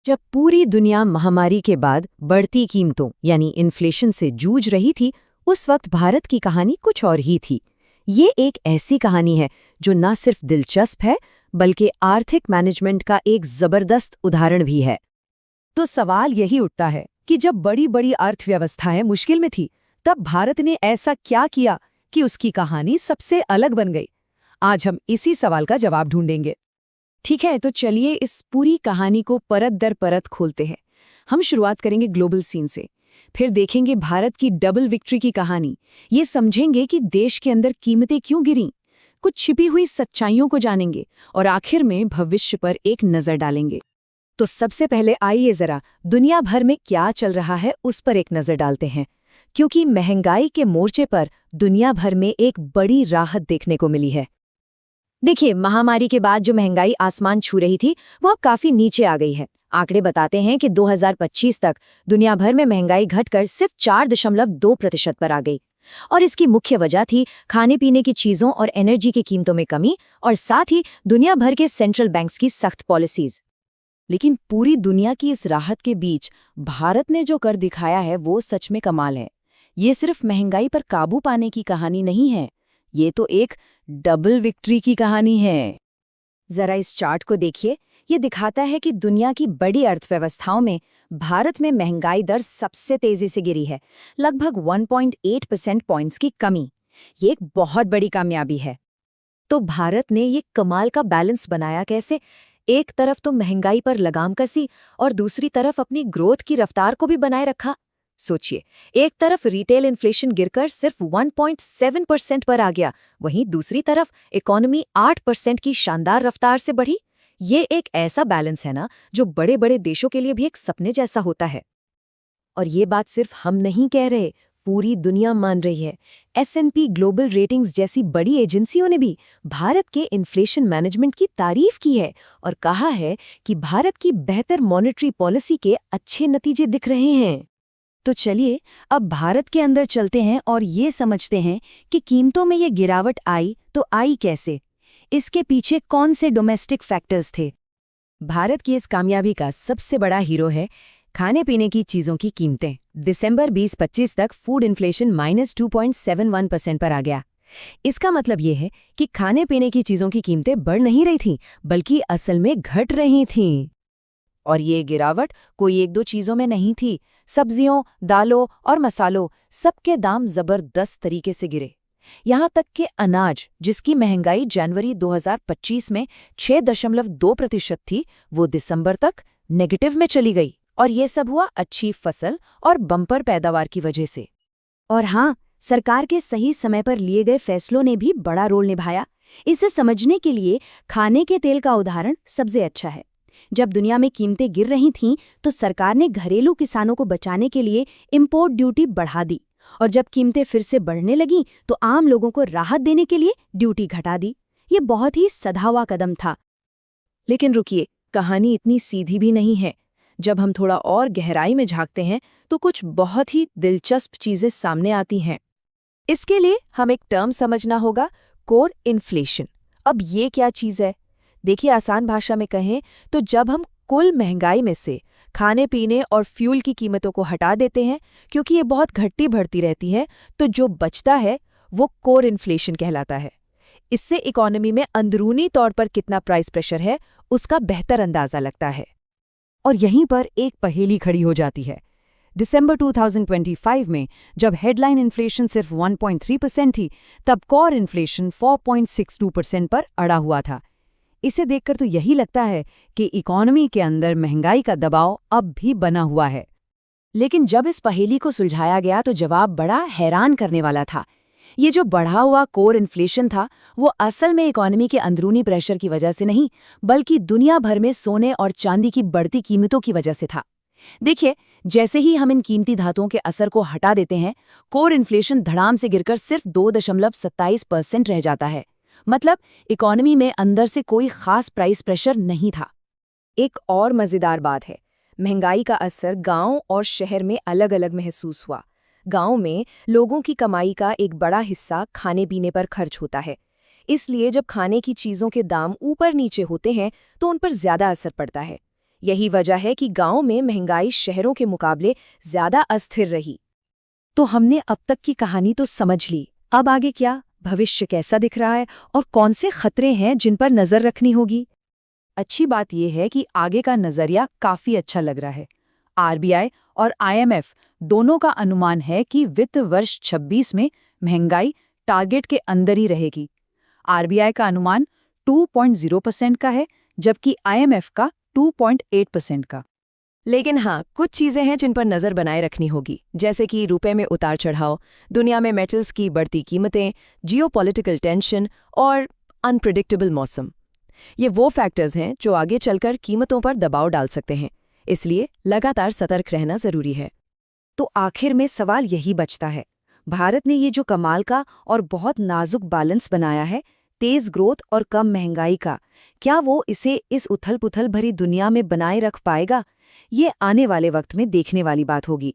जब पूरी दुनिया महामारी के बाद बढ़ती कीमतों यानी इन्फ्लेशन से जूझ रही थी, उस वक्त भारत की कहानी कुछ और ही थी। ये एक ऐसी कहानी है जो न सिर्फ दिलचस्प है बल्कि आर्थिक मैनेजमेंट का एक जबरदस्त उदाहरण भी है। तो सवाल यही उठता है कि जब बड़ी बड़ी अर्थव्यवस्थाएं मुश्किल में थी, तब भारत ने ऐसा क्या किया कि उसकी कहानी सबसे अलग बन गई। आज हम इसी सवाल का जवाब ढूंढेंगे। ठीक है, तो चलिए इस पूरी कहानी को परत दर परत खोलते हैं। हम शुरुआत करेंगे ग्लोबल सीन से, फिर देखेंगे भारत की डबल विक्ट्री की कहानी। ये समझेंगे कि देश के अंदर कीमतें क्यों गिरीं, कुछ छिपी हुई सच्चाइयों को जानेंगे और आखिर में भविष्य पर एक नज़र डालेंगे। तो सबसे पहले आइए जरा दुनिया भर में क्या चल रहा है उस पर एक नज़र डालते हैं, क्योंकि महंगाई के मोर्चे पर दुनिया भर में एक बड़ी राहत देखने को मिली है। देखिए, महामारी के बाद जो महंगाई आसमान छू रही थी वो अब काफी नीचे आ गई है। आंकड़े बताते हैं कि 2025 तक दुनिया भर में महंगाई घटकर सिर्फ 4.2% पर आ गई। और इसकी मुख्य वजह थी खाने पीने की चीजों और एनर्जी की कीमतों में कमी, और साथ ही दुनिया भर के सेंट्रल बैंक्स की सख्त पॉलिसीज। लेकिन पूरी दुनिया की इस राहत के बीच भारत ने जो कर दिखाया है वो सच में कमाल है। ये सिर्फ महंगाई पर काबू पाने की कहानी नहीं है, ये तो एक डबल विक्ट्री की कहानी है। जरा इस चार्ट को देखिए, ये दिखाता है कि दुनिया की बड़ी अर्थव्यवस्थाओं में भारत में महंगाई दर सबसे तेजी से गिरी है, लगभग 1.8% पॉइंट्स की कमी। ये एक बहुत बड़ी कामयाबी है। तो भारत ने ये कमाल का बैलेंस बनाया कैसे? एक तरफ तो महंगाई पर लगाम कसी और दूसरी तरफ अपनी ग्रोथ की रफ्तार को भी बनाए रखा। सोचिए, एक तरफ रिटेल इन्फ्लेशन गिरकर सिर्फ 1.7% पर आ गया, वहीं दूसरी तरफ इकोनॉमी 8% की शानदार रफ्तार से बढ़ी। ये एक ऐसा बैलेंस है ना जो बड़े बड़े देशों के लिए भी एक सपने जैसा होता है। और ये बात सिर्फ हम नहीं कह रहे, पूरी दुनिया मान रही है। S&P ग्लोबल रेटिंग्स जैसी बड़ी एजेंसियों ने भी भारत के इन्फ्लेशन मैनेजमेंट की तारीफ की है और कहा है कि भारत की बेहतर मॉनेटरी पॉलिसी के अच्छे नतीजे दिख रहे हैं। तो चलिए अब भारत के अंदर चलते हैं और ये समझते हैं कि कीमतों में ये गिरावट आई तो आई कैसे, इसके पीछे कौन से डोमेस्टिक फैक्टर्स थे। भारत की इस कामयाबी का सबसे बड़ा हीरो है खाने पीने की चीज़ों की कीमतें। दिसंबर 2025 तक फूड इन्फ्लेशन -2.71% पर आ गया। इसका मतलब ये है कि खाने पीने की चीज़ों की कीमतें बढ़ नहीं रही थीं, बल्कि असल में घट रही थीं। और ये गिरावट कोई एक दो चीज़ों में नहीं थी। सब्जियों, दालों और मसालों सबके दाम जबरदस्त तरीके से गिरे। यहाँ तक कि अनाज, जिसकी महंगाई जनवरी 2025 में 6.2% थी, वो दिसंबर तक नेगेटिव में चली गई। और ये सब हुआ अच्छी फसल और बम्पर पैदावार की वजह से। और हाँ, सरकार के सही समय पर लिए गए फैसलों ने भी बड़ा रोल निभाया। इसे समझने के लिए खाने के तेल का उदाहरण सबसे अच्छा है। जब दुनिया में कीमतें गिर रही थीं, तो सरकार ने घरेलू किसानों को बचाने के लिए इंपोर्ट ड्यूटी बढ़ा दी, और जब कीमतें फिर से बढ़ने लगीं, तो आम लोगों को राहत देने के लिए ड्यूटी घटा दी। ये बहुत ही सधा हुआ कदम था। लेकिन रुकिए, कहानी इतनी सीधी भी नहीं है। जब हम थोड़ा और गहराई में झांकते हैं तो कुछ बहुत ही दिलचस्प चीजें सामने आती हैं। इसके लिए हम एक टर्म समझना होगा, कोर इन्फ्लेशन। अब ये क्या चीज़ है? देखिए, आसान भाषा में कहें तो जब हम कुल महंगाई में से खाने पीने और फ्यूल की कीमतों को हटा देते हैं, क्योंकि ये बहुत घटती बढ़ती रहती है, तो जो बचता है वो कोर इन्फ्लेशन कहलाता है। इससे इकोनॉमी में अंदरूनी तौर पर कितना प्राइस प्रेशर है उसका बेहतर अंदाजा लगता है। और यहीं पर एक पहेली खड़ी हो जाती है। दिसंबर 2025 में जब हेडलाइन इन्फ्लेशन सिर्फ 1.3% थी, तब कोर इन्फ्लेशन 4.62% पर अड़ा हुआ था। इसे देखकर तो यही लगता है कि इकोनॉमी के अंदर महंगाई का दबाव अब भी बना हुआ है। लेकिन जब इस पहेली को सुलझाया गया तो जवाब बड़ा हैरान करने वाला था। ये जो बढ़ा हुआ कोर इन्फ्लेशन था, वो असल में इकोनॉमी के अंदरूनी प्रेशर की वजह से नहीं, बल्कि दुनिया भर में सोने और चांदी की बढ़ती कीमतों की वजह से था। देखिए, जैसे ही हम इन कीमती धातुओं के असर को हटा देते हैं, कोर इन्फ्लेशन धड़ाम से गिरकर सिर्फ 2.27% रह जाता है। मतलब इकोनॉमी में अंदर से कोई खास प्राइस प्रेशर नहीं था। एक और मज़ेदार बात है, महंगाई का असर गांव और शहर में अलग अलग महसूस हुआ। गांव में लोगों की कमाई का एक बड़ा हिस्सा खाने पीने पर खर्च होता है। इसलिए जब खाने की चीज़ों के दाम ऊपर नीचे होते हैं तो उन पर ज़्यादा असर पड़ता है। यही वजह है कि गांव में महंगाई शहरों के मुकाबले ज़्यादा अस्थिर रही। तो हमने अब तक की कहानी तो समझ ली, अब आगे क्या? भविष्य कैसा दिख रहा है और कौन से खतरे हैं जिन पर नजर रखनी होगी? अच्छी बात यह है कि आगे का नजरिया काफी अच्छा लग रहा है। आरबीआई और आईएमएफ दोनों का अनुमान है कि वित्त वर्ष 26 में महंगाई टारगेट के अंदर ही रहेगी। आरबीआई का अनुमान 2.0% का है, जबकि आईएमएफ का 2.8% का। लेकिन हाँ, कुछ चीज़ें हैं जिन पर नज़र बनाए रखनी होगी, जैसे कि रुपए में उतार चढ़ाव, दुनिया में मेटल्स की बढ़ती कीमतें, जियोपॉलिटिकल टेंशन और अनप्रिडिक्टेबल मौसम। ये वो फैक्टर्स हैं जो आगे चलकर कीमतों पर दबाव डाल सकते हैं, इसलिए लगातार सतर्क रहना ज़रूरी है। तो आखिर में सवाल यही बचता है, भारत ने ये जो कमाल का और बहुत नाजुक बैलेंस बनाया है, तेज ग्रोथ और कम महंगाई का, क्या वो इसे इस उथल-पुथल भरी दुनिया में बनाए रख पाएगा? ये आने वाले वक्त में देखने वाली बात होगी।